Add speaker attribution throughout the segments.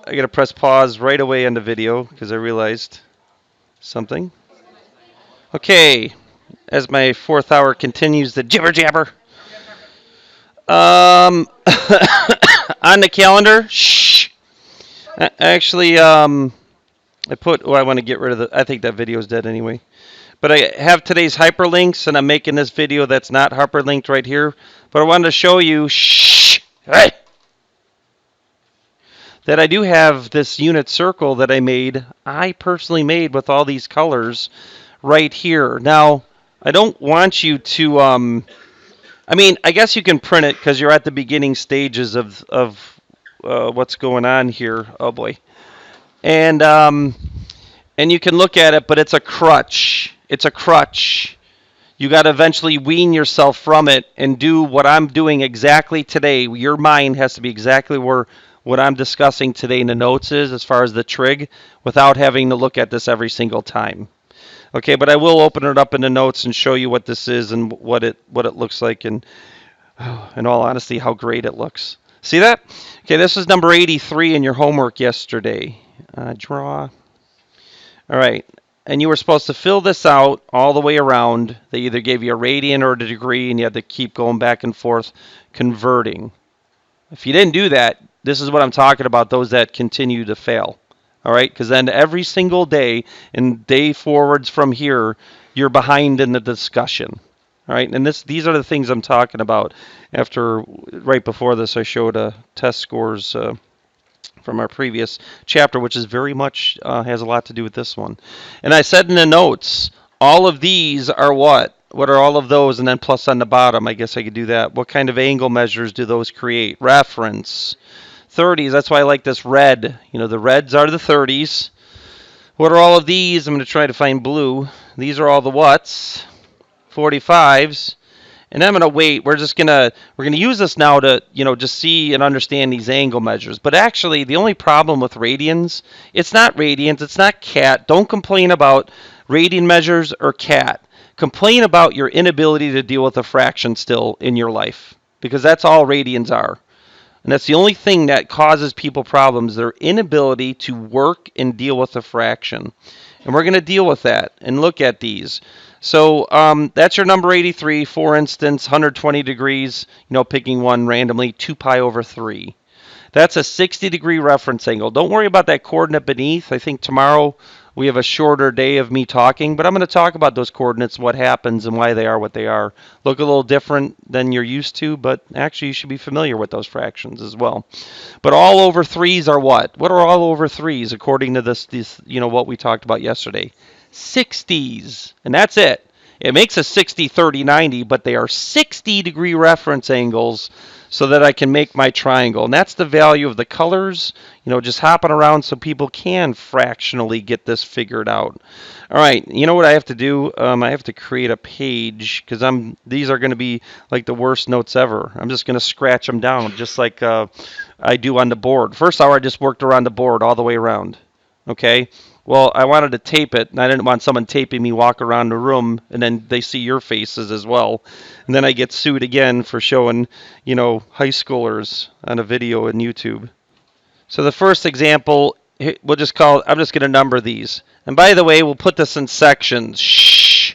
Speaker 1: I gotta press pause right away on the video because I realized something. Okay, as my fourth hour continues the jibber jabber. On the calendar, shh. Actually, I put. Oh, I want to get rid of the. I think that video is dead anyway. But I have today's hyperlinks, and I'm making this video that's not hyperlinked right here. But I wanted to show you, shh, hey, that I do have this unit circle that I made. I personally made with all these colors right here. Now, I don't want you to. I mean, I guess you can print it because you're at the beginning stages of what's going on here. Oh boy, and and you can look at it, but it's a crutch. It's a crutch. You got to eventually wean yourself from it and do what I'm doing exactly today. Your mind has to be exactly where what I'm discussing today in the notes is as far as the trig without having to look at this every single time. Okay, but I will open it up in the notes and show you what this is and what it looks like and in all honesty how great it looks. See that? Okay, this is number 83 in your homework yesterday. Draw. All right. And you were supposed to fill this out all the way around. They either gave you a radian or a degree, and you had to keep going back and forth converting. If you didn't do that, this is what I'm talking about, those that continue to fail. All right? Because then every single day and day forwards from here, you're behind in the discussion. All right? And these are the things I'm talking about. Right before this, I showed test scores from our previous chapter, which is very much has a lot to do with this one. And I said in the notes, all of these are what? What are all of those? And then plus on the bottom, I guess I could do that. What kind of angle measures do those create? Reference. 30s, that's why I like this red. You know, the reds are the 30s. What are all of these? I'm going to try to find blue. These are all the whats? 45s. And I'm going to wait. We're going to use this now to, just see and understand these angle measures. But actually, the only problem with radians, it's not radians, it's not cat. Don't complain about radian measures or cat. Complain about your inability to deal with a fraction still in your life, because that's all radians are. And that's the only thing that causes people problems, their inability to work and deal with a fraction. And we're going to deal with that and look at these. So that's your number 83, for instance, 120 degrees, picking one randomly, 2 pi over 3. That's a 60-degree reference angle. Don't worry about that coordinate beneath. I think tomorrow we have a shorter day of me talking, but I'm going to talk about those coordinates, what happens, and why they are what they are. Look a little different than you're used to, but actually you should be familiar with those fractions as well. But all over 3s are what? What are all over 3s according to this what we talked about yesterday? 60s, and that's it. It makes a 60, 30, 90, but they are 60-degree reference angles so that I can make my triangle. And that's the value of the colors, just hopping around so people can fractionally get this figured out. All right, you know what I have to do? I have to create a page because these are going to be like the worst notes ever. I'm just going to scratch them down just like I do on the board. First hour I just worked around the board all the way around. Okay? Well, I wanted to tape it, and I didn't want someone taping me walk around the room, and then they see your faces as well. And then I get sued again for showing, high schoolers on a video on YouTube. So the first example, I'm just going to number these. And by the way, we'll put this in sections. Shh.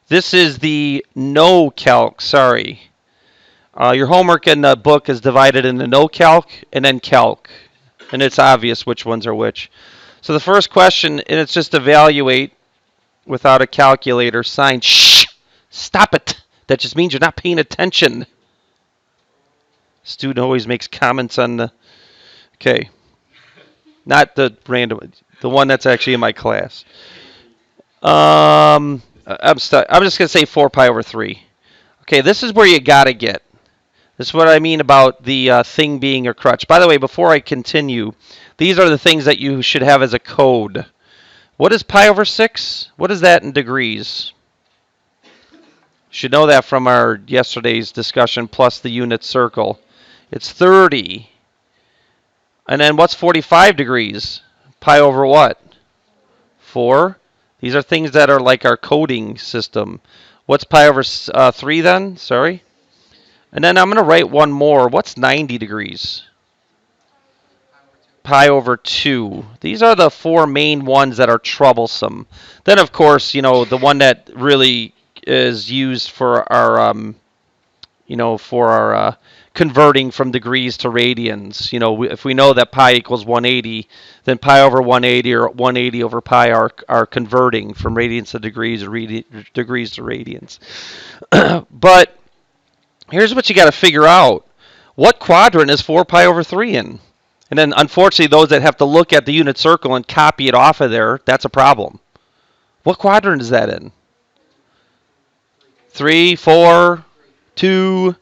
Speaker 1: This is the no calc, sorry. Your homework in the book is divided into no calc and then calc. And it's obvious which ones are which. So the first question, and it's just evaluate without a calculator sign. Shh! Stop it! That just means you're not paying attention. Student always makes comments on the... Okay. Not the random... The one that's actually in my class. I'm just going to say 4 pi over 3. Okay, this is where you got to get. This is what I mean about the thing being a crutch. By the way, before I continue... These are the things that you should have as a code. What is pi over 6? What is that in degrees? You should know that from our yesterday's discussion plus the unit circle. It's 30. And then what's 45 degrees? Pi over what? 4. These are things that are like our coding system. What's pi over 3 then? Sorry. And then I'm going to write one more. What's 90 degrees? pi over 2. These are the four main ones that are troublesome. Then, of course, the one that really is used for our, converting from degrees to radians. If we know that pi equals 180, then pi over 180 or 180 over pi are converting from radians to degrees or degrees to radians. But here's what you got to figure out. What quadrant is 4 pi over 3 in? And then, unfortunately, those that have to look at the unit circle and copy it off of there, that's a problem. What quadrant is that in? 3, 4, 2.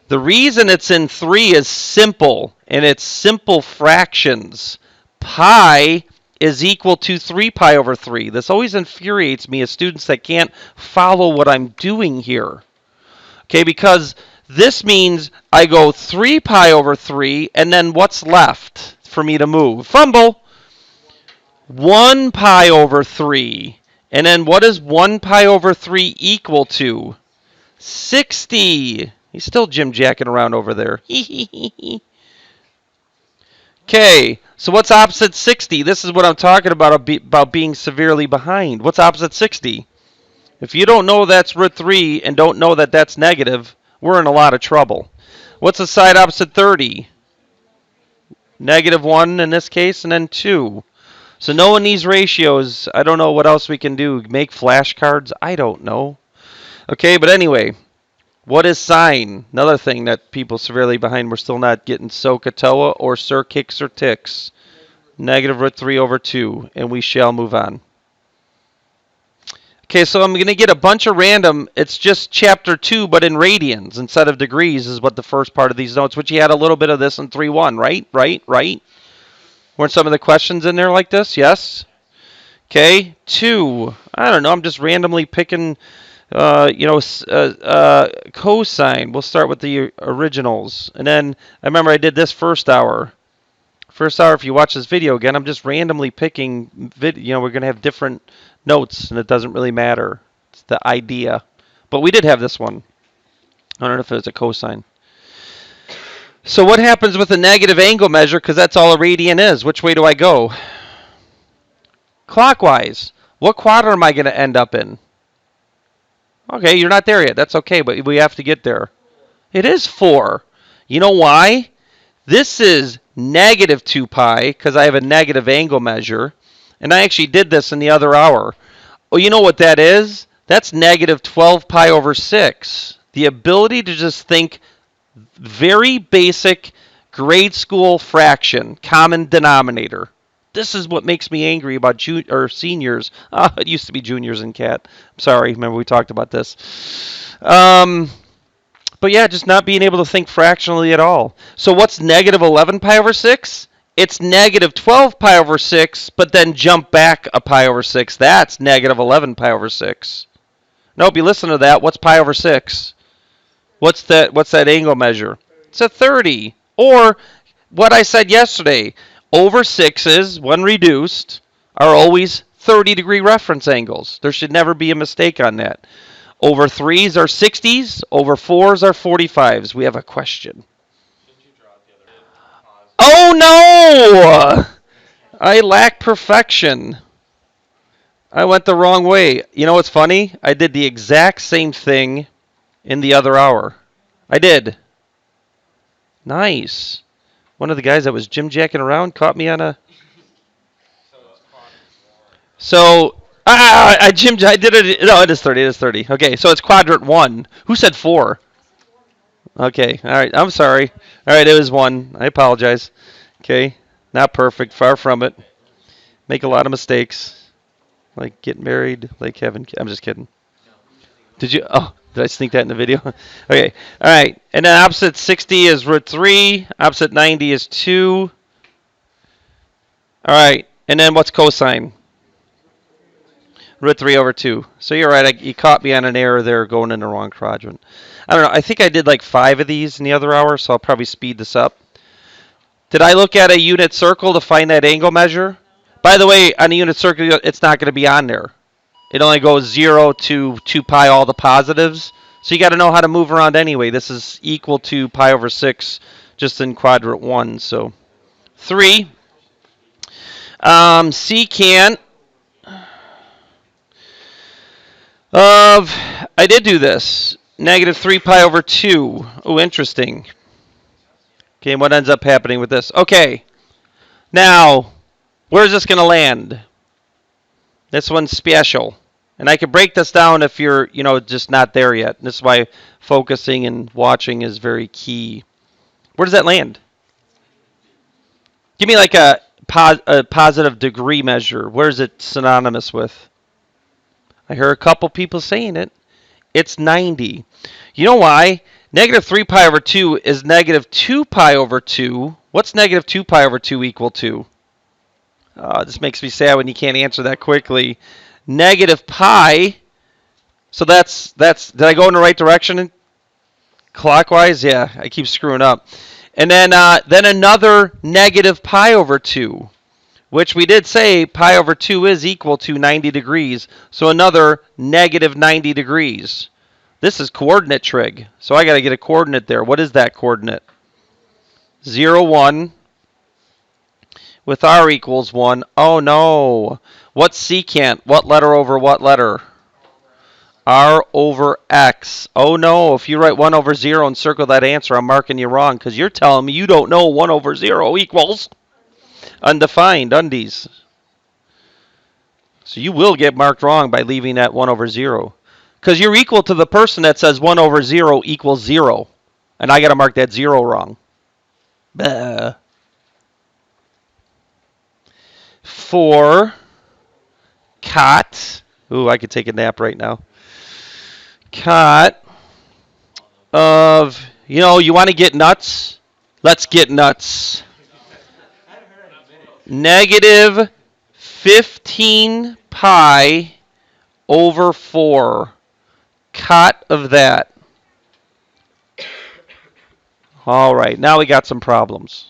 Speaker 1: The reason it's in 3 is simple, and it's simple fractions. Pi is equal to 3 pi over 3. This always infuriates me as students that can't follow what I'm doing here. Okay, because this means I go 3 pi over 3, and then what's left for me to move? Fumble! 1 pi over 3. And then what is 1 pi over 3 equal to? 60. He's still jim-jacking around over there. Okay, so what's opposite 60? This is what I'm talking about being severely behind. What's opposite 60? If you don't know that's root 3 and don't know that that's negative, we're in a lot of trouble. What's the side opposite 30? Negative 1 in this case, and then 2. So knowing these ratios, I don't know what else we can do. Make flashcards? I don't know. Okay, but anyway, what is sine? Another thing that people severely behind, we're still not getting SOHCAHTOA or Sir Kicks or Ticks. Negative root 3 over 2, and we shall move on. Okay, so I'm going to get a bunch of random. It's just chapter 2, but in radians instead of degrees is what the first part of these notes, which you had a little bit of this in 3-1, right? Weren't some of the questions in there like this? Yes? Okay, 2. I don't know. I'm just randomly picking, cosine. We'll start with the originals. And then I remember I did this first hour. First hour, if you watch this video again, I'm just randomly picking, we're going to have different notes, and it doesn't really matter. It's the idea. But we did have this one. I don't know if it was a cosine. So what happens with a negative angle measure, because that's all a radian is? Which way do I go? Clockwise. What quadrant am I going to end up in? Okay, you're not there yet. That's okay, but we have to get there. It is 4. You know why? This is negative 2 pi, because I have a negative angle measure. And I actually did this in the other hour. Oh, you know what that is? That's negative 12 pi over 6. The ability to just think very basic grade school fraction, common denominator. This is what makes me angry about seniors. It used to be juniors in CAT. I'm sorry. Remember we talked about this. But yeah, just not being able to think fractionally at all. So what's negative 11 pi over 6? It's negative 12 pi over 6, but then jump back a pi over 6. That's negative 11 pi over 6. Nope, you listen to that. What's pi over 6? What's that angle measure? It's a 30. Or what I said yesterday, over 6s, when reduced, are always 30-degree reference angles. There should never be a mistake on that. Over 3s are 60s. Over 4s are 45s. We have a question. Oh no! I lack perfection. I went the wrong way. You know what's funny? I did the exact same thing in the other hour. I did. Nice. One of the guys that was jim-jacking around caught me on a... So, I did it. No, it is 30. It is 30. Okay, so it's quadrant 1. Who said 4? Okay, all right. I'm sorry. All right, it was 1. I apologize. Okay, not perfect. Far from it. Make a lot of mistakes. Like get married, like having... I'm just kidding. Did you... Oh, did I sneak that in the video? Okay, all right. And then opposite 60 is root 3. Opposite 90 is 2. All right, and then what's cosine? Root 3 over 2. So you're right. You caught me on an error there going in the wrong quadrant. I don't know. I think I did like 5 of these in the other hour, so I'll probably speed this up. Did I look at a unit circle to find that angle measure? By the way, on a unit circle, it's not going to be on there. It only goes 0 to 2 pi, all the positives. So you got to know how to move around anyway. This is equal to pi over 6 just in quadrant 1. So 3. Secant of, I did do this, negative 3 pi over 2. Oh, interesting. Okay, what ends up happening with this? Okay, now, where's this going to land? This one's special. And I can break this down if you're, just not there yet. This is why focusing and watching is very key. Where does that land? Give me like a positive degree measure. Where is it synonymous with? I hear a couple people saying it. It's 90. You know why? Negative 3 pi over 2 is negative 2 pi over 2. What's negative 2 pi over 2 equal to? This makes me sad when you can't answer that quickly. Negative pi. So that's. Did I go in the right direction? Clockwise? Yeah, I keep screwing up. And then another negative pi over 2, which we did say pi over 2 is equal to 90 degrees. So another negative 90 degrees. This is coordinate trig. So I got to get a coordinate there. What is that coordinate? 0, 1. With r equals 1. Oh, no. What's secant? What letter over what letter? R over X. Oh, no. If you write 1 over 0 and circle that answer, I'm marking you wrong because you're telling me you don't know 1 over 0 equals undefined, undies. So you will get marked wrong by leaving that 1 over 0. Because you're equal to the person that says 1 over 0 equals 0. And I got to mark that 0 wrong. Bah. For cot. Ooh, I could take a nap right now. Cot of, you want to get nuts? Let's get nuts. Negative 15 pi over 4. Cot of that. All right, now we got some problems.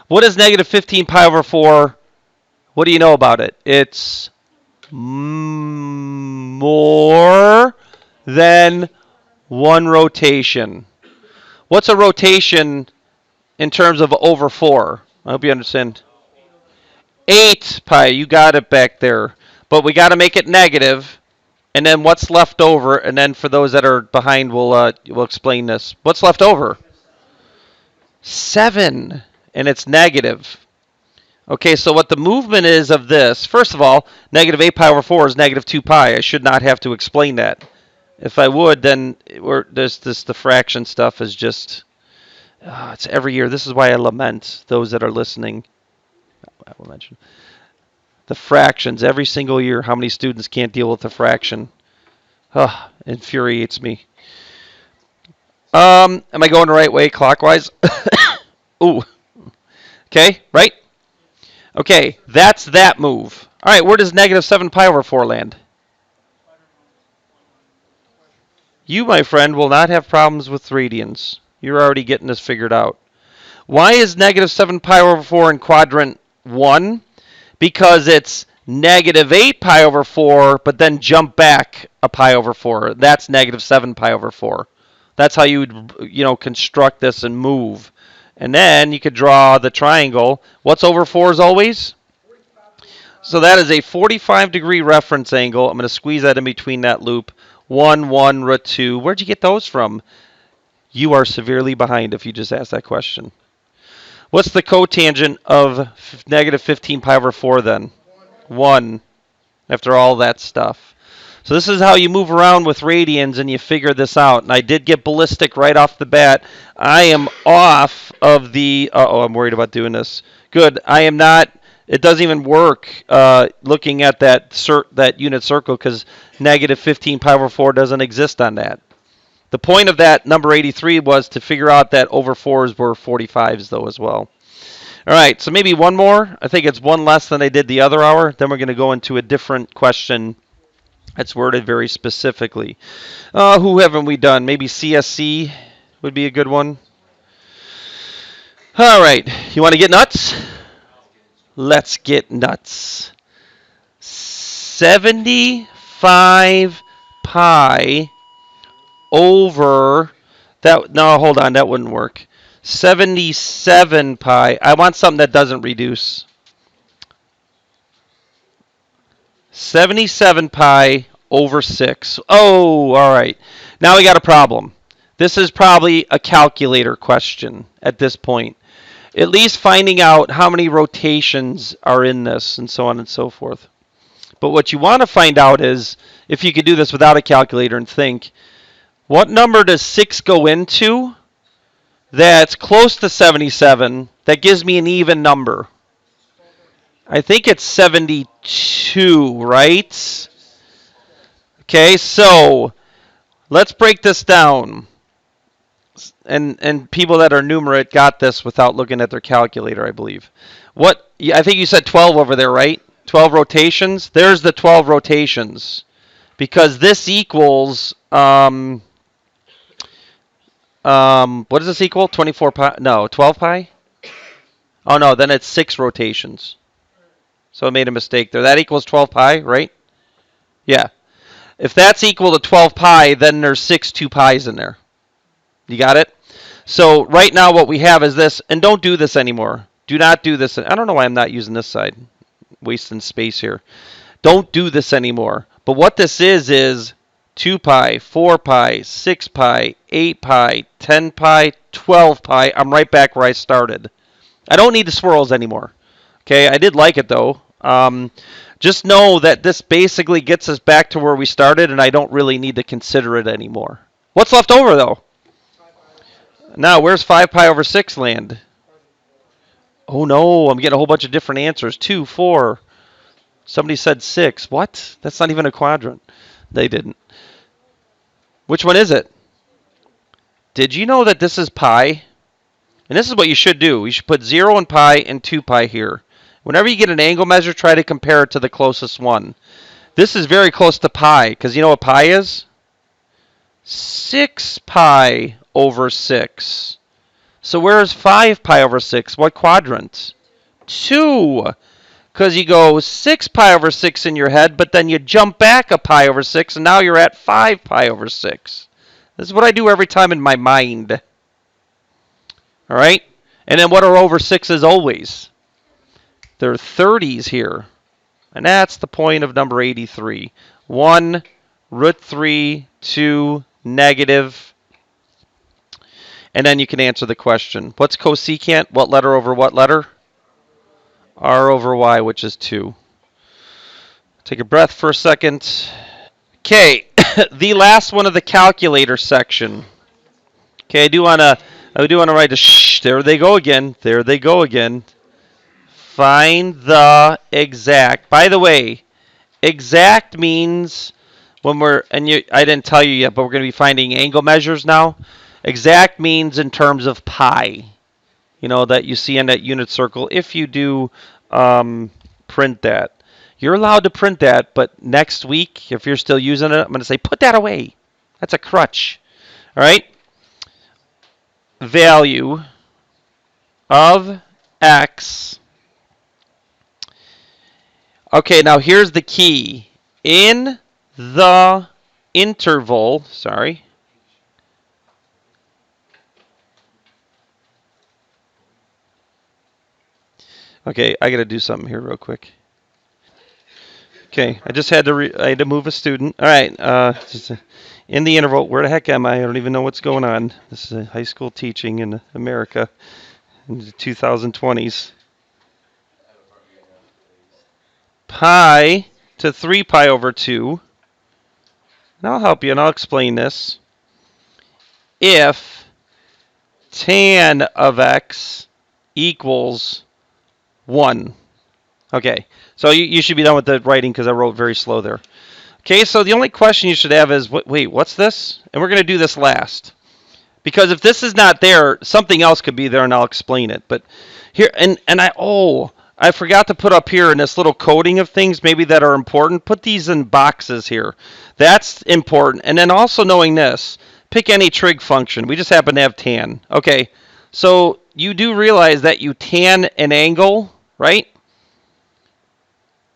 Speaker 1: What is negative 15 pi over 4? What do you know about it? It's more than one rotation. What's a rotation in terms of over 4? I hope you understand. 8 pi, you got it back there. But we got to make it negative. And then what's left over? And then for those that are behind, we'll explain this. What's left over? 7. And it's negative. Okay, so what the movement is of this, first of all, negative 8 pi over 4 is negative 2 pi. I should not have to explain that. If I would, then the fraction stuff is just, it's every year. This is why I lament those that are listening. I will mention the fractions every single year. How many students can't deal with the fraction? Infuriates me. Am I going the right way clockwise? Ooh. Okay, right? Okay, that's that move. All right, where does negative 7 pi over 4 land? You, my friend, will not have problems with radians. You're already getting this figured out. Why is negative 7 pi over 4 in quadrant 1? Because it's negative 8 pi over 4, but then jump back a pi over 4. That's negative 7 pi over 4. That's how you would, construct this and move. And then you could draw the triangle. What's over 4 is always? So that is a 45-degree reference angle. I'm going to squeeze that in between that loop. 1, 1, 2. Where'd you get those from? You are severely behind if you just asked that question. What's the cotangent of negative 15 pi over 4 then? 1. After all that stuff. So this is how you move around with radians and you figure this out. And I did get ballistic right off the bat. I am off of the... I'm worried about doing this. Good. I am not... It doesn't even work looking at that unit circle because negative 15 pi over 4 doesn't exist on that. The point of that number 83 was to figure out that over 4s were 45s, though, as well. All right, so maybe one more. I think it's one less than I did the other hour. Then we're going to go into a different question that's worded very specifically. Who haven't we done? Maybe CSC would be a good one. All right, you want to get nuts? Let's get nuts. 75 pi over that. No, hold on, that wouldn't work. 77 pi. I want something that doesn't reduce. 77 pi over 6. Oh, all right. Now we got a problem. This is probably a calculator question at this point. At least finding out how many rotations are in this and so on and so forth. But what you want to find out is, if you could do this without a calculator and think, what number does 6 go into that's close to 77 that gives me an even number? I think it's 72, right? Okay, so let's break this down. And people that are numerate got this without looking at their calculator, I believe. What I think you said 12 over there, right? 12 rotations. There's the 12 rotations because this equals what does this equal? 24 pi? No, 12 pi? Oh no, then it's 6 rotations. So I made a mistake there. That equals 12 pi, right? Yeah. If that's equal to 12 pi, then there's 6 2 pi's in there. You got it? So right now what we have is this, and don't do this anymore. Do not do this. I don't know why I'm not using this side. Wasting space here. Don't do this anymore. But what this is 2 pi, 4 pi, 6 pi, 8 pi, 10 pi, 12 pi. I'm right back where I started. I don't need the swirls anymore. Okay, I did like it though. Just know that this basically gets us back to where we started, and I don't really need to consider it anymore. What's left over though? Now, where's 5 pi over 6 land? Oh no, I'm getting a whole bunch of different answers. 2, 4. Somebody said 6. What? That's not even a quadrant. They didn't. Which one is it? Did you know that this is pi? And this is what you should do. You should put 0 and pi and 2 pi here. Whenever you get an angle measure, try to compare it to the closest one. This is very close to pi, because you know what pi is? 6 pi over 6. So where's 5 pi over 6? What quadrant? 2. Because you go 6 pi over 6 in your head, but then you jump back a pi over 6, and now you're at 5 pi over 6. This is what I do every time in my mind. All right? And then what are over 6's always? There are 30s here. And that's the point of number 83. 1, root 3, 2, negative. And then you can answer the question. What's cosecant? What letter over what letter? R over Y, which is 2. Take a breath for a second. Okay, the last one of the calculator section. Okay, I do want to write a shh. There they go again. There they go again. Find the exact. By the way, exact means when we're, and I didn't tell you yet, but we're going to be finding angle measures now. Exact means in terms of pi. You know, that you see in that unit circle if you do print that. You're allowed to print that, but next week, if you're still using it, I'm going to say, put that away. That's a crutch. All right? Value of x. Okay, now here's the key. In the interval, sorry. Okay, I got to do something here real quick. Okay, I just had to I had to move a student. All right, in the interval, where the heck am I? I don't even know what's going on. This is high school teaching in America in the 2020s. Pi to 3 pi over 2. And I'll help you and I'll explain this. If tan of x equals 1. Okay, so you should be done with the writing because I wrote very slow there. Okay, so the only question you should have is, wait, what's this? And we're going to do this last. Because if this is not there, something else could be there and I'll explain it. But here, I forgot to put up here in this little coding of things maybe that are important. Put these in boxes here. That's important. And then also knowing this, pick any trig function. We just happen to have tan. Okay, so you do realize that you tan an angle, right?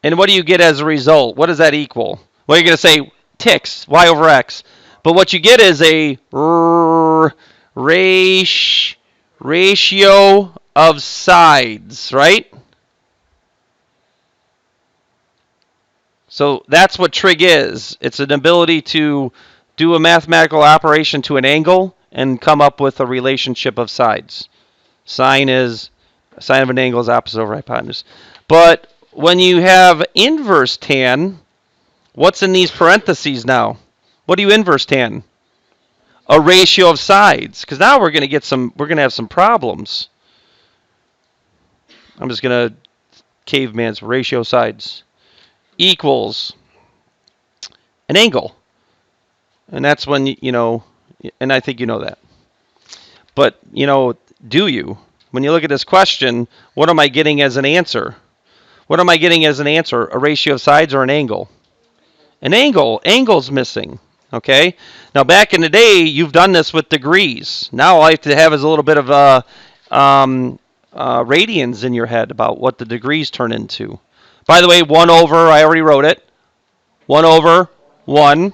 Speaker 1: And what do you get as a result? What does that equal? Well, you're going to say tix, y over x. But what you get is a ratio of sides, right? So that's what trig is. It's an ability to do a mathematical operation to an angle and come up with a relationship of sides. Sine of an angle is opposite over hypotenuse. But when you have inverse tan, what's in these parentheses now? What do you inverse tan? A ratio of sides. Because now we're going to have some problems. I'm just going to caveman's ratio of sides equals an angle. And that's when, and I think you know that. But, do you? When you look at this question, what am I getting as an answer? What am I getting as an answer? A ratio of sides or an angle? An angle. Angle's missing. Okay? Now, back in the day, you've done this with degrees. Now all I have to have is a little bit of radians in your head about what the degrees turn into. By the way, 1 over, I already wrote it. 1 over 1.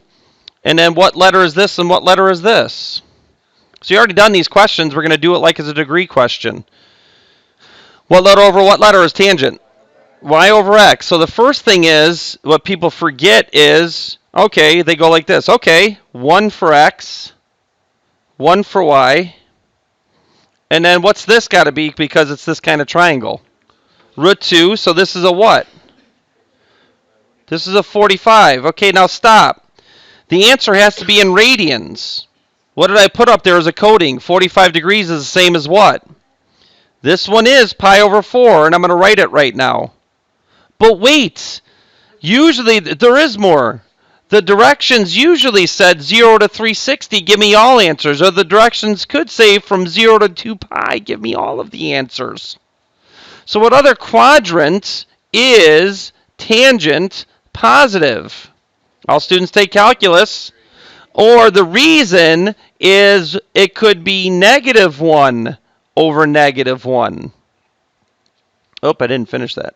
Speaker 1: And then what letter is this and what letter is this? So you already done these questions. We're going to do it like it's a degree question. What letter over what letter is tangent? Y over x. So the first thing is, what people forget is, okay, they go like this. Okay, 1 for x, 1 for y. And then what's this got to be because it's this kind of triangle? Root 2. So this is a what? This is a 45. Okay, now stop. The answer has to be in radians. What did I put up there as a coding? 45 degrees is the same as what? This one is pi over 4, and I'm going to write it right now. But wait, usually there is more. The directions usually said 0 to 360, give me all answers. Or the directions could say from 0 to 2 pi, give me all of the answers. So what other quadrant is tangent positive? All students take calculus. Or the reason is it could be negative 1 over negative 1. Oh, I didn't finish that.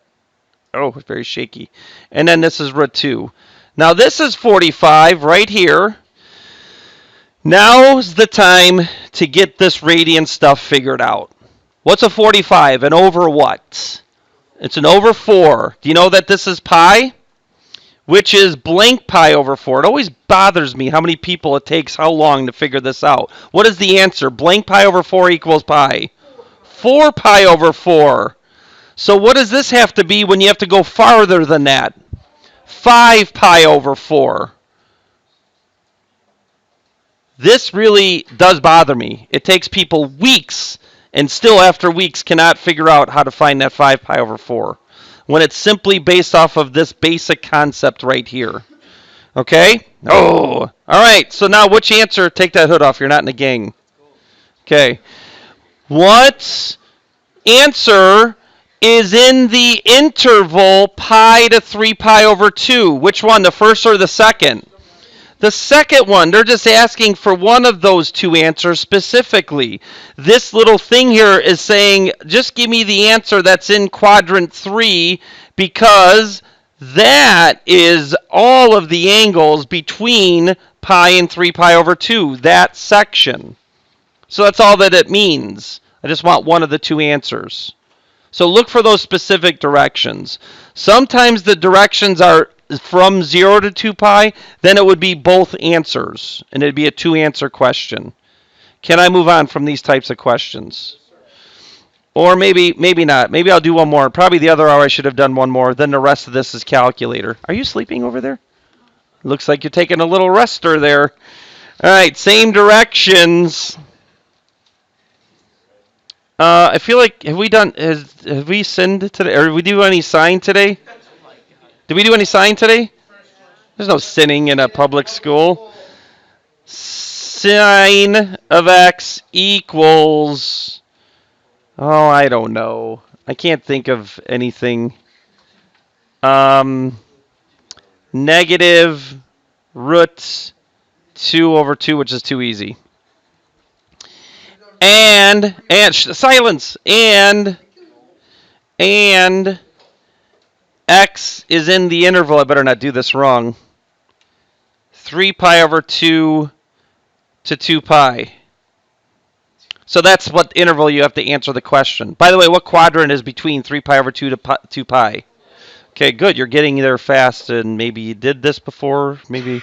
Speaker 1: Oh, it's very shaky. And then this is root 2. Now this is 45 right here. Now's the time to get this radian stuff figured out. What's a 45? An over what? It's an over 4. Do you know that this is pi? Which is blank pi over 4. It always bothers me how many people it takes how long to figure this out. What is the answer? Blank pi over 4 equals pi. 4 pi over 4. So what does this have to be when you have to go farther than that? 5 pi over 4. This really does bother me. It takes people weeks, and still after weeks cannot figure out how to find that 5 pi over 4. When it's simply based off of this basic concept right here. Okay? Oh! Alright, so now which answer? Take that hood off. You're not in the gang. Okay. What answer is in the interval pi to 3 pi over 2? Which one, the first or the second? The second one. They're just asking for one of those two answers specifically. This little thing here is saying, just give me the answer that's in quadrant 3 because that is all of the angles between pi and 3 pi over 2, that section. So that's all that it means. I just want one of the two answers. So look for those specific directions. Sometimes the directions are from 0 to 2 pi, then it would be both answers, and it'd be a two-answer question. Can I move on from these types of questions? Or maybe not. Maybe I'll do one more. Probably the other hour I should have done one more. Then the rest of this is calculator. Are you sleeping over there? Looks like you're taking a little rester there. All right, same directions. I feel like have we sinned today? Or did we do any sign today? Did we do any sign today? There's no sinning in a public school. Sine of x equals... Oh, I don't know. I can't think of anything. Negative root 2 over 2, which is too easy. And silence. And x is in the interval. I better not do this wrong. 3 pi over 2 to 2 pi. So that's what interval you have to answer the question. By the way, what quadrant is between 3 pi over 2 to 2 pi? Okay, good. You're getting there fast, and maybe you did this before, maybe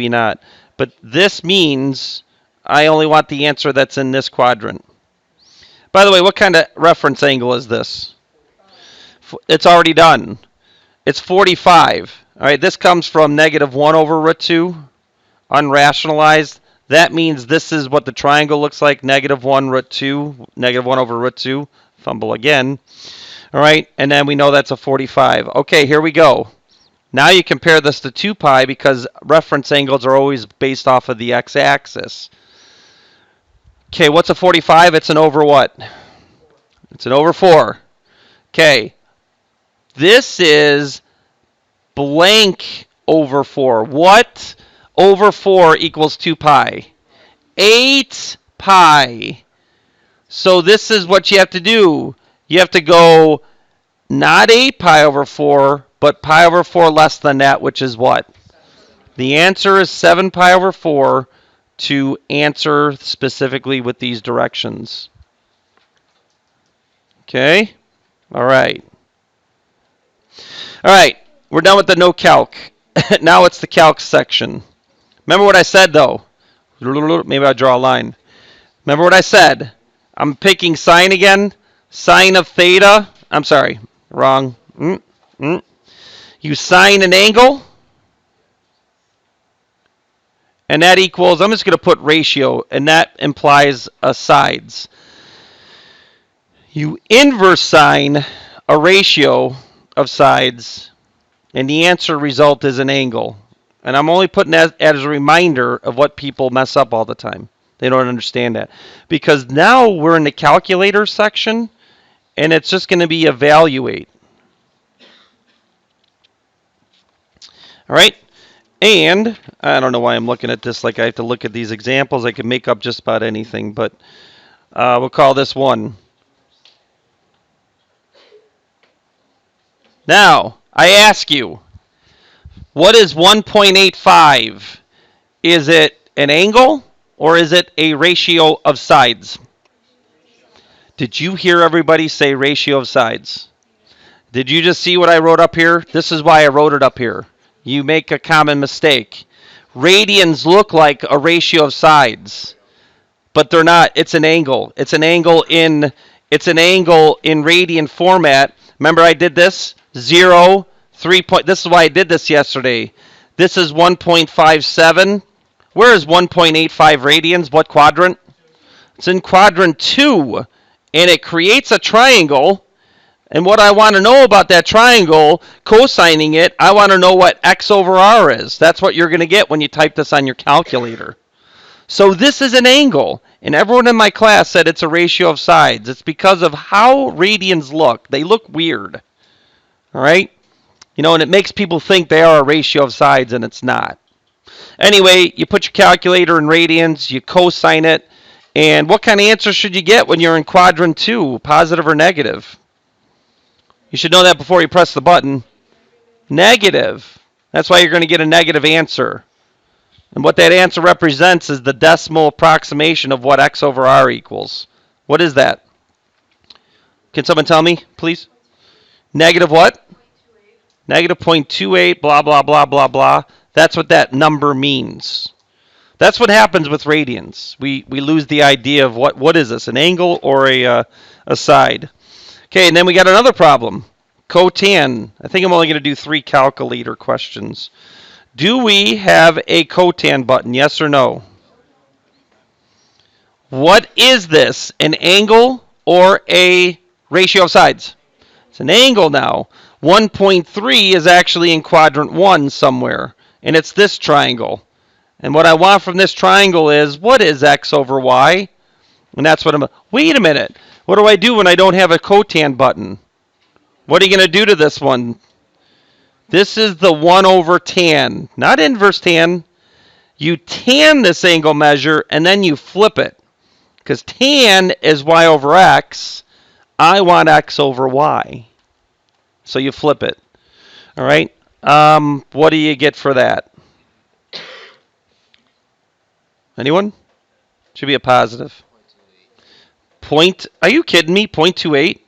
Speaker 1: not. But this means I only want the answer that's in this quadrant. By the way, what kind of reference angle is this? It's already done. It's 45. All right, this comes from negative 1 over root 2, unrationalized. That means this is what the triangle looks like, negative 1 root 2, negative 1 over root 2. Fumble again. All right, and then we know that's a 45. Okay, here we go. Now you compare this to 2 pi because reference angles are always based off of the x-axis. Okay, what's a 45? It's an over what? It's an over 4. Okay, this is blank over 4. What over 4 equals 2 pi? 8 pi. So this is what you have to do. You have to go not 8 pi over 4, but pi over 4 less than that, which is what? The answer is 7 pi over 4 to answer specifically with these directions. Okay? All right. All right. We're done with the no calc. Now it's the calc section. Remember what I said, though? Maybe I'll draw a line. Remember what I said? I'm picking sine again. Sine of theta. I'm sorry. Wrong. You sine an angle. And that equals, I'm just going to put ratio, and that implies a sides. You inverse sine a ratio of sides, and the answer result is an angle. And I'm only putting that as a reminder of what people mess up all the time. They don't understand that. Because now we're in the calculator section, and it's just going to be evaluate. All right? And I don't know why I'm looking at this like I have to look at these examples. I can make up just about anything, but we'll call this 1. Now, I ask you, what is 1.85? Is it an angle or is it a ratio of sides? Did you hear everybody say ratio of sides? Did you just see what I wrote up here? This is why I wrote it up here. You make a common mistake. Radians look like a ratio of sides, but they're not. It's an angle. It's an angle in radian format. Remember I did this? 0, 3 point. This is why I did this yesterday. This is 1.57. Where is 1.85 radians? What quadrant? It's in quadrant 2, and it creates a triangle. And what I want to know about that triangle, cosigning it, I want to know what x over r is. That's what you're going to get when you type this on your calculator. So this is an angle, and everyone in my class said it's a ratio of sides. It's because of how radians look. They look weird. All right? You know, and it makes people think they are a ratio of sides, and it's not. Anyway, you put your calculator in radians, you cosine it, and what kind of answer should you get when you're in quadrant 2, positive or negative? You should know that before you press the button. Negative. That's why you're going to get a negative answer. And what that answer represents is the decimal approximation of what x over r equals. What is that? Can someone tell me, please? Negative what? Negative 0.28, blah, blah, blah, blah, blah. That's what that number means. That's what happens with radians. We lose the idea of what is this, an angle or a side. Okay, and then we got another problem. Cotan. I think I'm only going to do 3 calculator questions. Do we have a cotan button, yes or no? What is this, an angle or a ratio of sides? It's an angle now. 1.3 is actually in quadrant 1 somewhere, and it's this triangle. And what I want from this triangle is, what is x over y? And that's what wait a minute. What do I do when I don't have a cotan button? What are you going to do to this one? This is the 1 over tan, not inverse tan. You tan this angle measure, and then you flip it. Because tan is y over x. I want x over y. So you flip it. All right? What do you get for that? Anyone? Should be a positive. Are you kidding me? 0.28?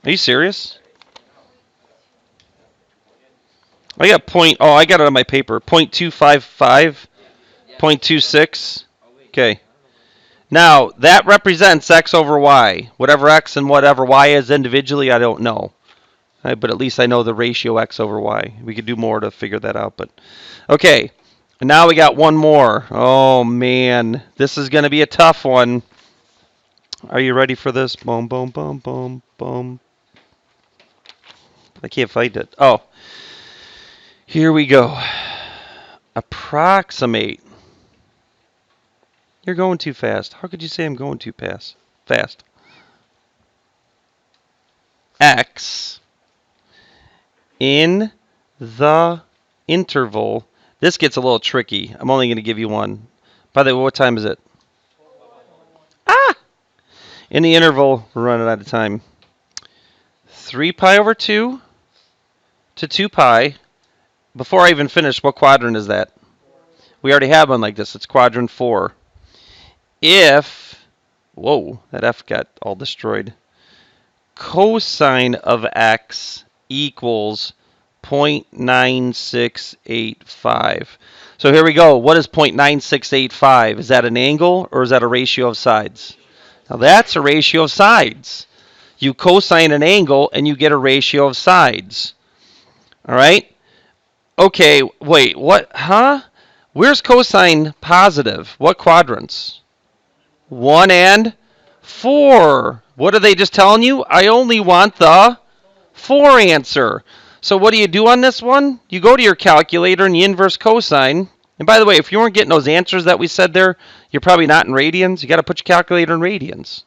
Speaker 1: Are you serious? I got point. Oh, I got it on my paper. 0.255, 0.26. Okay. Now that represents x over y. Whatever x and whatever y is individually, I don't know. But at least I know the ratio x over y. We could do more to figure that out, but okay. And now we got one more. Oh man, this is going to be a tough one. Are you ready for this? Boom, boom, boom, boom, boom. I can't find it. Oh, here we go. Approximate. You're going too fast. How could you say I'm going too fast? X in the interval. This gets a little tricky. I'm only going to give you one. By the way, what time is it? Ah! In the interval, we're running out of time. 3 pi over 2 to 2 pi. Before I even finish, what quadrant is that? We already have one like this. It's quadrant 4. If, whoa, that F got all destroyed. Cosine of x equals 0.9685. So here we go. What is 0.9685? Is that an angle or is that a ratio of sides? Now that's a ratio of sides. You cosine an angle and you get a ratio of sides. All right? Okay, wait, what? Huh? Where's cosine positive? What quadrants? 1 and 4. What are they just telling you? I only want the 4 answer. So what do you do on this one? You go to your calculator and you inverse cosine. And by the way, if you weren't getting those answers that we said there, you're probably not in radians. You got to put your calculator in radians.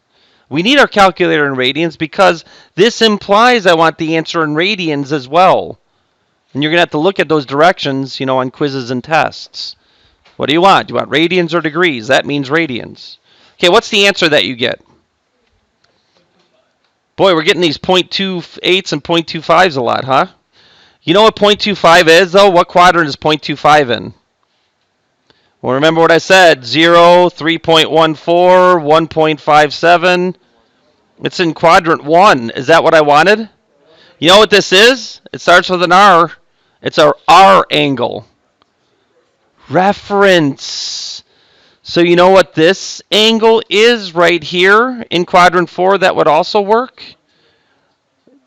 Speaker 1: We need our calculator in radians because this implies I want the answer in radians as well. And you're going to have to look at those directions, on quizzes and tests. What do you want? Do you want radians or degrees? That means radians. Okay, what's the answer that you get? Boy, we're getting these 0.28s and 0.25s a lot, huh? You know what 0.25 is, though? What quadrant is 0.25 in? Well, remember what I said. 0, 3.14, 1.57. It's in quadrant 1. Is that what I wanted? You know what this is? It starts with an R. It's our R angle. Reference. So you know what this angle is right here in quadrant 4 that would also work?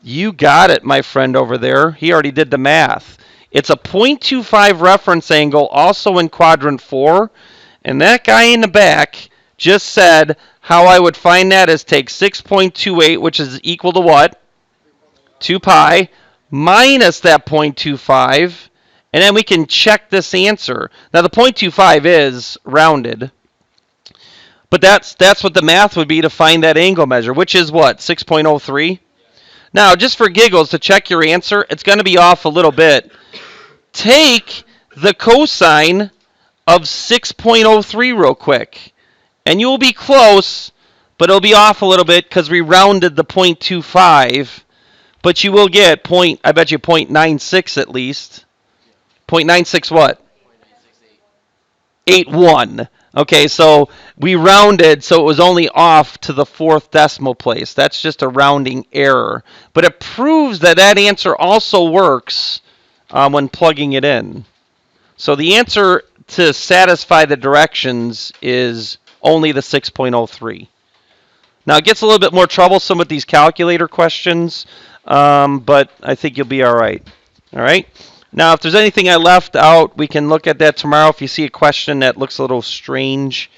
Speaker 1: You got it, my friend over there. He already did the math. It's a 0.25 reference angle also in quadrant 4. And that guy in the back just said how I would find that is take 6.28, which is equal to what? 2 pi, minus that 0.25. And then we can check this answer. Now the 0.25 is rounded. But that's what the math would be to find that angle measure, which is what? 6.03? Now, just for giggles, to check your answer, it's going to be off a little bit. Take the cosine of 6.03 real quick. And you will be close, but it'll be off a little bit because we rounded the 0.25. But you will get I bet you 0.96 at least. 0.96 what? 81. Okay, so we rounded, so it was only off to the 4th decimal place. That's just a rounding error. But it proves that that answer also works when plugging it in. So the answer to satisfy the directions is only the 6.03. Now, it gets a little bit more troublesome with these calculator questions, but I think you'll be all right. All right? Now, if there's anything I left out, we can look at that tomorrow. If you see a question that looks a little strange,